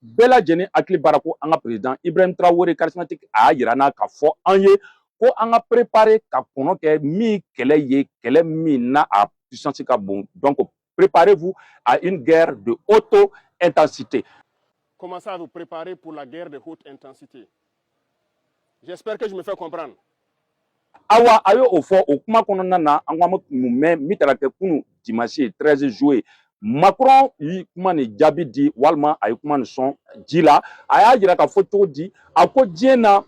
bela jeni akli barako anga président Ibrahim Traoré charismatique a yirana ka fo anye ko anga préparer ka kono ke mi kele ye kele mi na a puissance ka bon. Donc préparez-vous à une guerre de haute intensité. Commencez à vous préparer pour la guerre de haute intensité. J'espère que je me fais comprendre. Awa ayo ofo okuma kono nana angwa mume mitara ke kunu dimanche 13 juillet Macron yi kuma ni jabi di walma ay kuma ni son jila aya jira ka foto di ako diena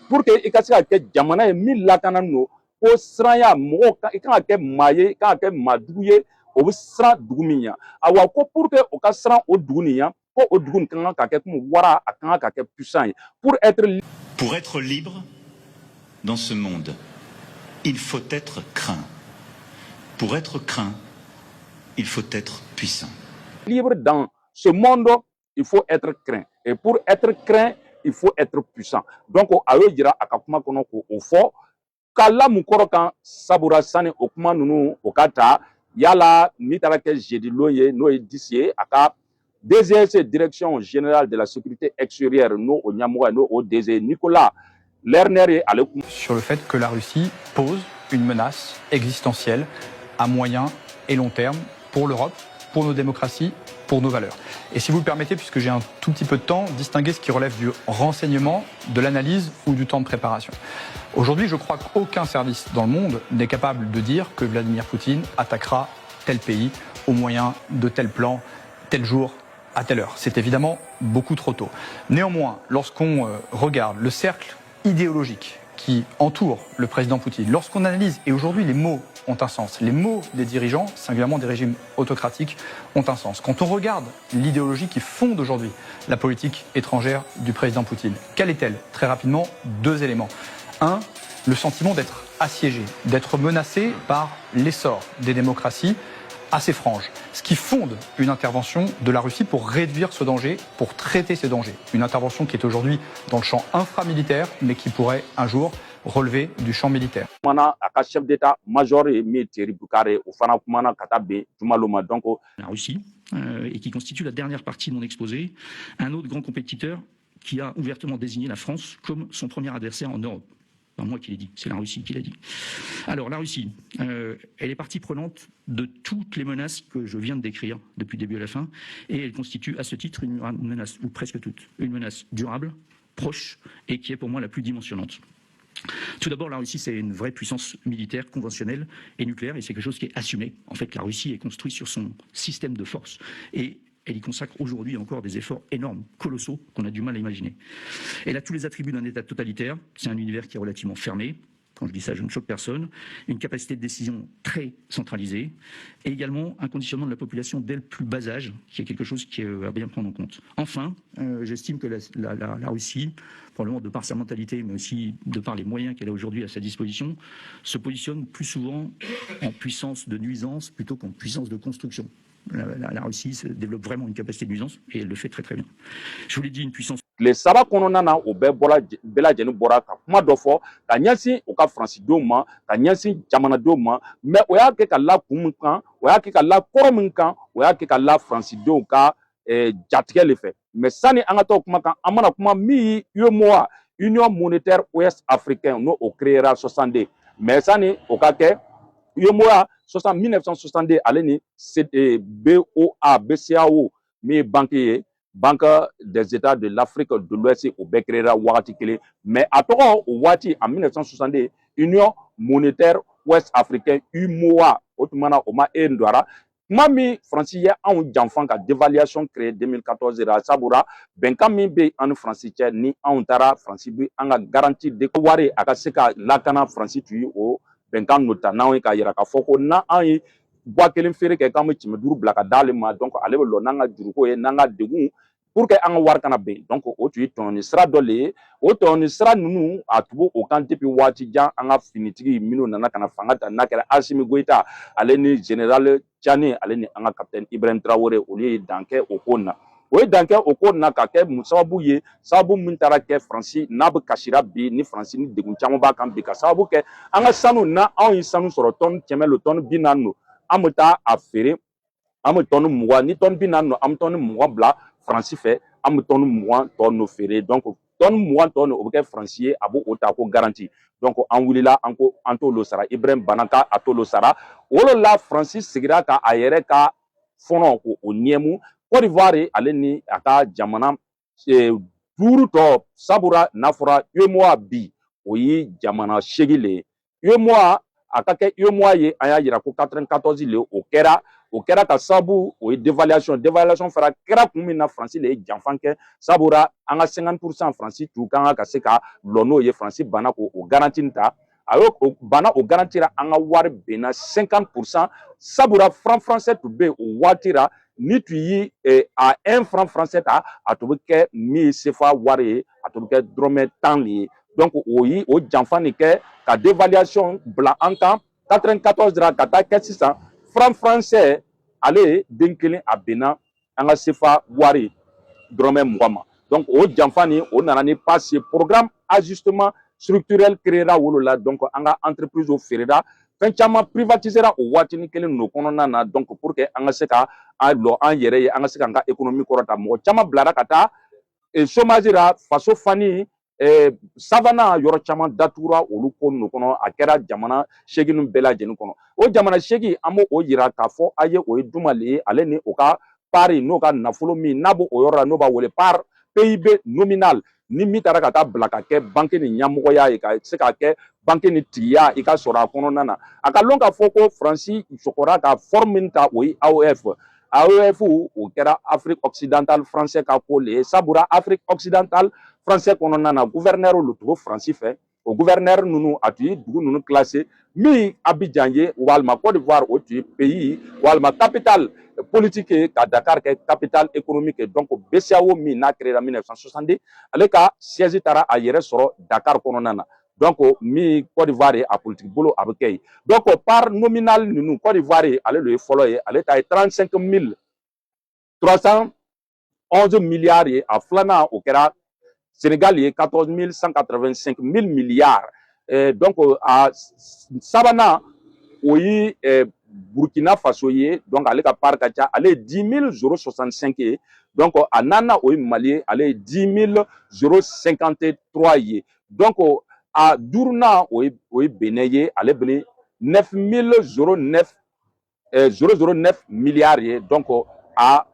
pour que ikasika ke jamana e mi lakana no ko sranya mo ka ke maye ka ke maduye o sra duguminya awa ko pour que o ka sra o duguniya ko o dugun kan ka ke kuma wara akanga ka ke puissant pour être libre dans ce monde. Il faut être craint. Pour être craint, il faut être puissant. Libre dans ce monde, il faut être craint. Et pour être craint, il faut être puissant. Donc, ayo dira akakuma kono ko ofo kala mukoro kan sabura sani okuma nunu okata yala mitara ke jedi loye no edisie aka DGS Direction Générale de la Sécurité Extérieure no Onyamoua no ODG Nicolas Lerner sur le fait que la Russie pose une menace existentielle à moyen et long terme pour l'Europe, pour nos démocraties, pour nos valeurs. Et si vous le permettez, puisque j'ai un tout petit peu de temps, distinguer ce qui relève du renseignement, de l'analyse ou du temps de préparation. Aujourd'hui, je crois qu'aucun service dans le monde n'est capable de dire que Vladimir Poutine attaquera tel pays au moyen de tel plan, tel jour, à telle heure. C'est évidemment beaucoup trop tôt. Néanmoins, lorsqu'on regarde le cercle idéologique qui entoure le président Poutine, lorsqu'on analyse, et aujourd'hui les mots ont un sens, les mots des dirigeants, singulièrement des régimes autocratiques, ont un sens. Quand on regarde l'idéologie qui fonde aujourd'hui la politique étrangère du président Poutine, quelle est-elle? Très rapidement, deux éléments. Un, le sentiment d'être assiégé, d'être menacé par l'essor des démocraties assez franche, ce qui fonde une intervention de la Russie pour réduire ce danger, pour traiter ces dangers. Une intervention qui est aujourd'hui dans le champ inframilitaire, mais qui pourrait un jour relever du champ militaire. La Russie, et qui constitue la dernière partie de mon exposé, un autre grand compétiteur qui a ouvertement désigné la France comme son premier adversaire en Europe. Pas moi qui l'ai dit, c'est la Russie qui l'a dit. Alors la Russie, elle est partie prenante de toutes les menaces que je viens de décrire depuis le début à la fin, et elle constitue à ce titre une menace, ou presque toute, une menace durable, proche, et qui est pour moi la plus dimensionnante. Tout d'abord, la Russie, c'est une vraie puissance militaire, conventionnelle et nucléaire, et c'est quelque chose qui est assumé. En fait, la Russie est construite sur son système de force, et elle y consacre aujourd'hui encore des efforts énormes, colossaux, qu'on a du mal à imaginer. Elle a tous les attributs d'un État totalitaire. C'est un univers qui est relativement fermé. Quand je dis ça, je ne choque personne. Une capacité de décision très centralisée. Et également un conditionnement de la population dès le plus bas âge, qui est quelque chose qui est à bien prendre en compte. Enfin, j'estime que la Russie, probablement de par sa mentalité, mais aussi de par les moyens qu'elle a aujourd'hui à sa disposition, se positionne plus souvent en puissance de nuisance plutôt qu'en puissance de construction. La Russie se développe vraiment une capacité de nuisance et elle le fait très très bien. Je vous l'ai dit, une puissance. Les saba kononana o bela jeni bora ka kuma do fo ka nyasi o ka France do ma ka nyasi jamana do ma mais o ya ke ka la kum kan o ya ke ka la korom kan o ya ke ka la France do ka jatige le fait mais sani anga to kuma kan amana kuma mi yomoa Union monétaire ouest africain no o créera 62 mais sani o ka ke yomoa 1962 aleni BOA BCAO mi banquier Banque des États de l'Afrique de l'Ouest au Bekrera Wati Kele, mais à Toro Wati en 1962, Union monétaire ouest africaine UMOA, Ottomana Oma Ndwara, Mami Francis en janfan ka dévaluation créée 2014 era Sabura, Benkami be en Francis ni en Tara Francis bi en garantie de Kouare Akaseka Lakana Francis tu au Benkan notana ka yira ka foko na an bois kelen fere ke kam ci meduru blaka dalema donc ale lo nanga juruko e nanga degun pour que an war kana be donc o tu ton sera dole o ton sera nunu atubo o kan depuis wati jan an finitigi mino nana kana fangata nakere Assimi Goïta ale ni général Tchani ale ni an capitaine Ibrahim Traoré o li danke o konna o danke o konna ka ke musabu ye sabu mun tara ke France nab kashira bi ni France ni degun chamo ba kan bi ka sabu ke an sanu na an sanu soro ton kemelo ton binano amuta afere am ton muwa ni ton binano am ton muwa bla France fait am tonne moins tonne ferré donc tonne moins tonne o bɛ kɛ Faransi ye a b'o o ta ko garantie donc an wulila an ko an t'olu sara Ibrahim Banaka a t'olu sara o la Faransi sigira ka a yɛrɛ ka fɔnɔ ko o ɲɛmu Côte d'Ivoire ale ni a ka jamana duuru tɔ sabura n'a fɔra UEMOA bi o ye jamana 8 le ye UEMOA a ka kɛ UEMOA ye an y'a yira ko 94 le o kɛra ka sababu o ye dévaluation fara kɛra kun min na Faransi le ye janfan kɛ sabura an ka 50% Faransi t'u kan ka se ka lɔ n'o ye Faransi banna ko o garantie ta a y'o banna o garantira an ka wari benna 50% sabura franc français tun bɛ o waati la ni tu yi a 1 franc français ta a tun bɛ kɛ min ye CFA wari ye a tun bɛ kɛ dɔrɔmɛ 10 de ye donc o yi o janfan de kɛ ka dévaluation bila an kan 94 ra ka taa kɛ sisan franc français ale den kelen a benna an ka CFA wari dɔrɔmɛ 20 ma donc o janfan ni o nana ni passe programme ajustement structurel créera wolola donc an ka entreprise o feerela fɛn caman privatisera o waatini kelen no kɔnɔna na donc pour que an ka se ka an lɔ an yɛrɛ ye an ka se ka an ka économie kɔrɔta mɔgɔ caman bilara ka taa chômage ra faso fani sabanan yɔrɔ caman datugura olu ko ninnu kɔnɔ a kɛra jamana 8 bɛɛ lajɛlen kɔnɔ o jamana 8 an b'o yira k'a fɔ a ye o ye juma le ye ale ni o ka pari n'o ka nafolo min n'a b'o yɔrɔ la n'o b'a wele par PIB nominal ni min taara ka taa bila ka kɛ banque ni ɲɛmɔgɔya ye ka se ka kɛ banque ni tigiya i ka sɔrɔ a kɔnɔna na a ka lɔn k'a fɔ ko Faransi sɔgɔra ka forme min ta o ye AOF o kɛra Afrique occidentale français ka ko le ye sabura Afrique occidentale français kɔnɔna na gouverneur lu tugu Faransi fɛ o gouverneur ninnu a tun ye dugu ninnu classé min Abidjan ye walima Côte d'Ivoire o tun ye pays walima capitale politique ye ka Dakar kɛ capitale économique ye donc BCEAO min n'a créé en 1962 ale ka siège taara a yɛrɛ sɔrɔ Dakar kɔnɔna na donc min Côte d'Ivoire ye a politique bolo a bɛ kɛ yen donc par nominal ninnu Côte d'Ivoire ye ale de ye fɔlɔ ye ale ta ye 35 311 milliards ye a filanan o kɛra Sénégal ye 14 185 milliards donc a sabanan o ye Burkina Faso ye donc ale ka part ka ca ale ye 10 065 ye donc a nana o ye Mali ye ale ye 10 053 ye donc a duurunan o ye Benin ye ale bene 9 009 milliards ye donc a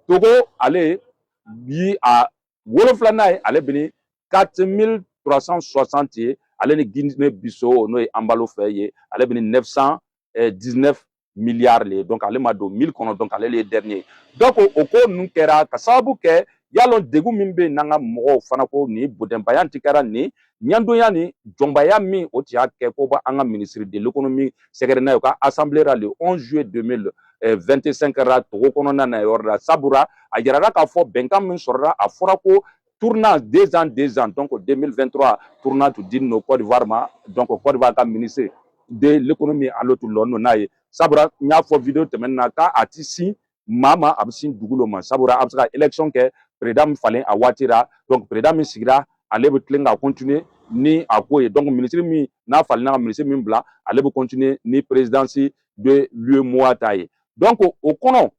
Togo ale bi a wolonfilanan ye ale bene 4360 ye ale ni Guinée Bissau n'o ye Ambalo fɛ ye ale bene 919 milliards le donc ale ma don 1000 kɔnɔ donc ale le ye dernier donc o ko ninnu kɛra ka sababu kɛ yalɔ degun min bɛ n'an ka mɔgɔw fana ko nin bodɛnbaya ti kɛra nin ɲandonya ni jɔnbaya min o tun y'a kɛ ko ba an ka ministre de l'économie sɛgɛrɛ n'a ye o ka assemblée ra le 11 juillet 2025 ra Togo kɔnɔna na yɔrɔ la sabura a yirala k'a fɔ bɛnkan min sɔrɔla a fɔra ko tournant 2 ans donc 2023 tournant tu di no Côte d'Ivoire ma donc Côte d'Ivoire ka ministre de l'économie a l'autre lɔn n'a ye sabura n y'a fɔ vidéo tɛmɛnen na k'a a ti sin maa ma a bɛ sin dugu dɔ ma sabura a bɛ se ka élection kɛ président min falen a waati la donc président min sigira ale bɛ tilen ka continuer ni a ko ye donc ministre min n'a falenna ka ministre min bila ale bɛ continuer ni présidence de l'UEMOA ta ye donc o kɔnɔ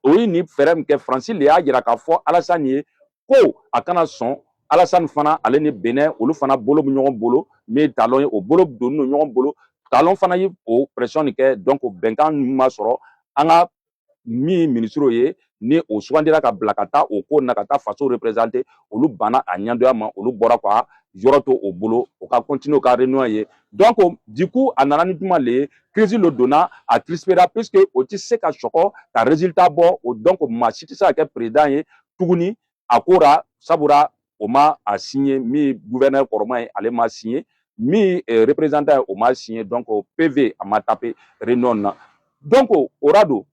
o ye nin fɛɛrɛ min kɛ Faransi le y'a jira k'a fɔ Alassane ye ko a kana sɔn Alassane fana ale ni Benin olu fana bolo bɛ ɲɔgɔn bolo min talon ye o bolo donnen don ɲɔgɔn bolo talon fana ye o pression de kɛ donc bɛnkan min ma sɔrɔ an ka min ministre ye ni o sugandira ka bila ka taa o ko na ka taa faso représenter olu banna a ɲandoya ma olu bɔra ka yɔrɔ to o bolo o ka continuer ka réunion ye donc du coup a nana ni juma le ye crise lo donna a crispera puisque o ti se ka sɔgɔ ka résultat bɔ o donc maa si tɛ se ka kɛ président ye tuguni a kora sabura o ma a signé min gouverneur kɔrɔma ye ale ma signé min représentant ye o ma signé donc PV a ma tapé réunion na donc o rado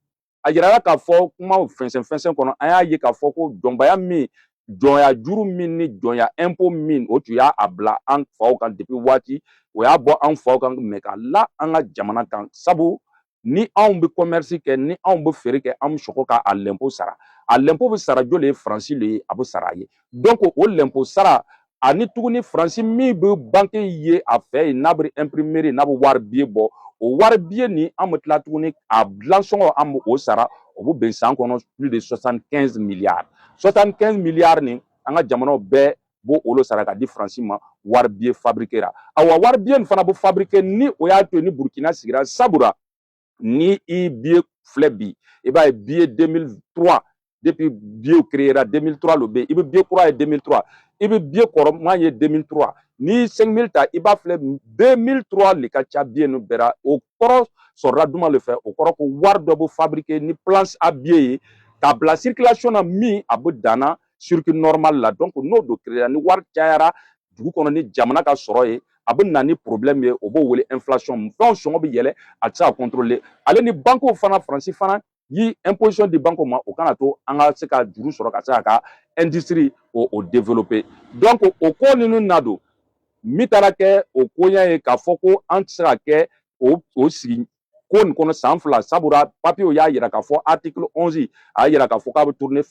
a yirala k'a fɔ kuma fɛnsɛn kɔnɔ an y'a ye k'a fɔ ko jɔnbaya min jɔnya juru min ni jɔnya impôt min o tun y'a bila an faw kan depuis waati o y'a bɔ an faw kan mais ka la an ka jamana kan sabu ni anw bɛ commerce kɛ ni anw bɛ feere kɛ an bɛ sɔgɔ ka a l'impôt sara a l'impôt bɛ sara joli ye Faransi le ye a bɛ sara a ye donc o l'impôt sara ani tuguni Faransi min bɛ banque ye a fɛ yen n'a bɛ imprimer n'a bɛ wari billet bɔ o wari biye ni an bɛ tila tuguni a dilan sɔngɔ an bɛ o sara o bɛ bɛn san kɔnɔ plus de 75 milliards 75 milliards ni an ka jamanaw bɛɛ b'o olu sara ka di Faransi ma wari biye fabriqué ra awa wari biye nin fana bɛ fabriqué ni o y'a to ni Burkina sigira sabura ni i biye filɛ bi i b'a ye biye 2003 depuis biye créé ra 2003 le bɛ i bɛ biye kura ye 2003 i bɛ biye kɔrɔman ye 2003 ni 5000 ta i b'a filɛ 2003 le ka ca biye ninnu bɛɛ ra o kɔrɔ sɔrɔla duma le fɛ o kɔrɔ ko wari dɔ bɛ fabriqué ni planche à biye ye k'a bila circulation na min a bɛ danna circuit normal la donc n'o don créé ni wari cayara dugu kɔnɔ ni jamana ka sɔrɔ ye a bɛ na ni problème ye o b'o wele inflation fɛnw sɔngɔ bɛ yɛlɛ a tɛ se ka contrôler ale ni banques fana Faransi fana yi imposition di banque ma o kana to an ka se ka juru sɔrɔ ka se ka industrie o développer donc o ko ninnu na don min taara kɛ o koɲa ye k'a fɔ ko an tɛ se ka kɛ o sigi ko nin kɔnɔ san fila sabula papiyew y'a yira k'a fɔ article 11 a y'a yira k'a fɔ k'a bɛ tourner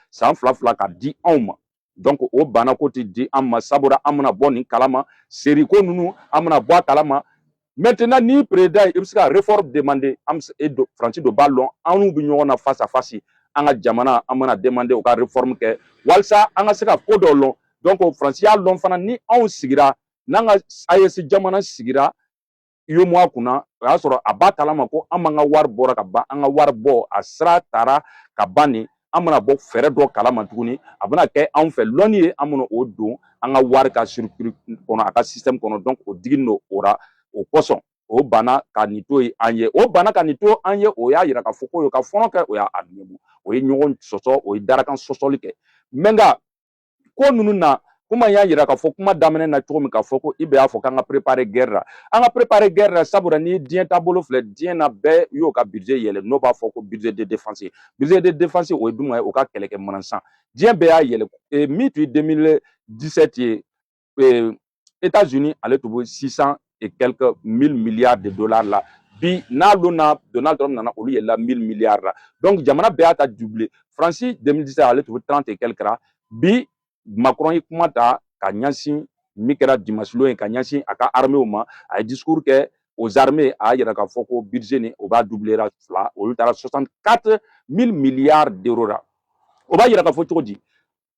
san fila ka di anw ma donc o banna ko tɛ di an ma sabula an bɛna bɔ nin kalama seriko ninnu an bɛna bɔ a kalama maintenant ni président i bɛ se ka réforme demander an bɛ Faransi dɔ b'a lɔn an n'u bɛ ɲɔgɔn na face à face an ka jamana an bɛna demander u ka réforme kɛ walasa an ka se ka ko dɔ lɔn donc Faransi y'a lɔn fana ni anw sigira n'an ka AES jamana sigira UEMOA kunna o y'a sɔrɔ a b'a kalama ko an b'an ka wari bɔra ka ban an ka wari bɔ a sira taara ka ban nin an bɛna bɔ fɛɛrɛ dɔ kalama tuguni a bɛna kɛ anw fɛ lɔnni ye an bɛna o don an ka wari ka circuit kɔnɔ a ka système kɔnɔ donc o digini don o ra o kosɔn o banna ka nin to ye an ye o banna ka nin to an ye o y'a yira k'a fɔ ko o ka fɔlɔ kɛ o y'a ɲɛbu o ye ɲɔgɔn sɔsɔ o ye darakan sɔsɔli kɛ mɛ nka ko ninnu na kuma y'a yira k'a fɔ kuma daminɛ na cogo min k'a fɔ ko i bɛ y'a fɔ k'an ka préparer guerre la an ka préparer guerre la sabula ni diɲɛ taabolo filɛ diɲɛ na bɛɛ y'o ka budget yɛlɛ n'o b'a fɔ ko budget de défense budget de défense o ye dumuni ye o ka kɛlɛkɛ manasan diɲɛ bɛɛ y'a yɛlɛ min tun ye 2017 ye États-Unis ale tun bɛ 600 et quelques 1000 milliards de dollars la bi n'alo na Donald Trump nana olu yɛlɛla 1000 milliards la donc jamana bɛɛ y'a ta doublé Faransi 2017 ale tun bɛ 30 et quelques ra bi Macron ye kuma ta ka ɲɛsin min kɛra dimanche lon ye ka ɲɛsin a ka armée ma a ye discours kɛ aux armées a y'a yira k'a fɔ ko budget ni o b'a doubler ra fila olu taara 64 000 milliards d'euros ra o b'a yira k'a fɔ cogo di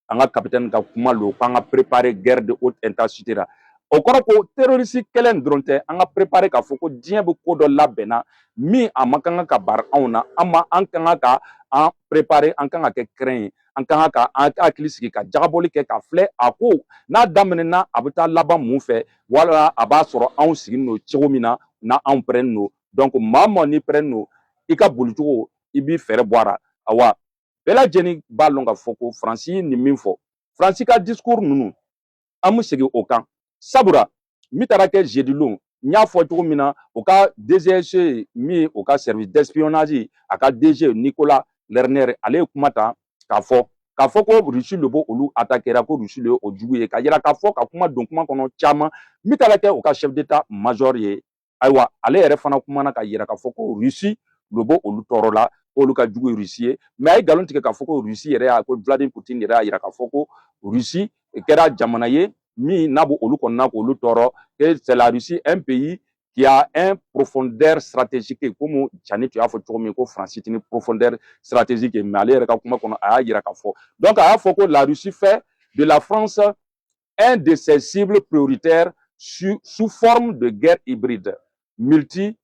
an ka capitaine ka kuma lo k'an ka préparer guerre de haute intensité ra o kɔrɔ ko terroriste kɛlɛ nin dɔrɔn tɛ an ka préparer k'a fɔ ko diɲɛ bɛ ko dɔ labɛnna min a man kan ka bari anw na an kan ka an préparer an kan ka kɛ kɛrɛn ye an kan ka an hakili sigi ka jagabɔli kɛ ka filɛ a ko n'a daminɛna a bɛ taa laban mun fɛ wala a b'a sɔrɔ anw sigilen don cogo min na n'anw pɛrɛnnen don donc maa ma n'i pɛrɛnnen don i ka boli cogo i b'i fɛɛrɛ bɔ a la awa bɛɛ lajɛlen b'a dɔn k'a fɔ ko Faransi ye nin min fɔ Faransi ka discours ninnu an bɛ segin o kan sabula min taara kɛ jeudi lon n y'a fɔ cogo min na o ka DGSE min o ka service d'espionnage a ka DG Nicolas Lerner ale ye kuma ta k'a fɔ ko Russie le b'o olu attaquera ko Russie le o jugu ye ka yira k'a fɔ ka kuma don kuma kɔnɔ caman min taara kɛ o ka chef d'état major ye ayiwa ale yɛrɛ fana kumana ka yira k'a fɔ ko Russie le b'o olu tɔɔrɔ la k'olu ka jugu ye Russie ye mais a ye nkalon tigɛ k'a fɔ ko Russie yɛrɛ y'a ko Vladimir Poutine yɛrɛ y'a yira k'a fɔ ko Russie kɛra jamana ye min n'a b'olu kɔnɔna k'olu tɔɔrɔ que c'est la Russie un pays qui a un profondeur stratégique comme Tchani tu y'a fɔ cogo min ko Faransi tɛ ni profondeur stratégique mais ale yɛrɛ ka kuma kɔnɔ a y'a yira k'a fɔ donc a y'a fɔ ko la Russie fait de la France un de ses cibles prioritaires sous forme de guerre hybride multi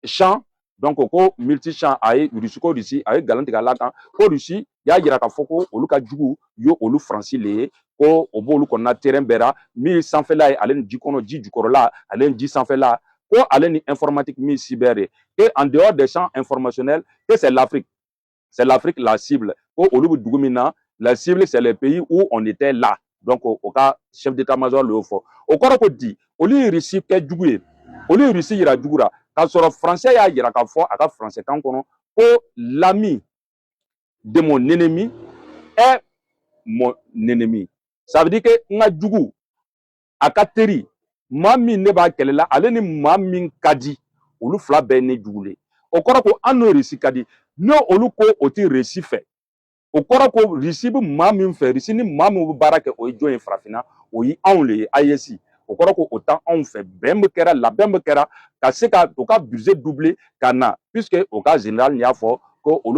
champ donc ko multi champ a ye Russie ko Russie a ye nkalon tigɛ a la kan ko Russie y'a yira k'a fɔ ko olu ka jugu yo olu Faransi le ye ko o b'olu kɔnɔna terrain bɛɛ ra min sanfɛla ye ale ni ji kɔnɔ ji jukɔrɔla ale ni ji sanfɛla ko ale ni informatique min cyber ye et en dehors des champs informationnels que c'est l'Afrique la cible ko olu bɛ dugu min na la cible c'est les pays où on était là donc o ka chef d'état-major le y'o fɔ o kɔrɔ ko di olu ye Russie kɛ jugu ye olu ye Russie yira jugu ra k'a sɔrɔ français y'a yira k'a fɔ a ka français kan kɔnɔ ko l'ami de mon ennemi est mon ennemi ça veut dire que n ka jugu a ka teri maa min ne b'a kɛlɛ la ale ni maa min ka di olu fila bɛɛ ne jugu le o kɔrɔ ko an n'o Russie ka di n'o olu ko o tɛ Russie fɛ o kɔrɔ ko Russie bɛ maa min fɛ Russie ni maa min bɛ baara kɛ o ye jɔn ye farafinna o ye anw le ye AES o kɔrɔ ko o t'an anw fɛ bɛn bɛ kɛra labɛn bɛ kɛra ka se ka u ka budget doubler ka na puisque o ka général y'a fɔ ko olu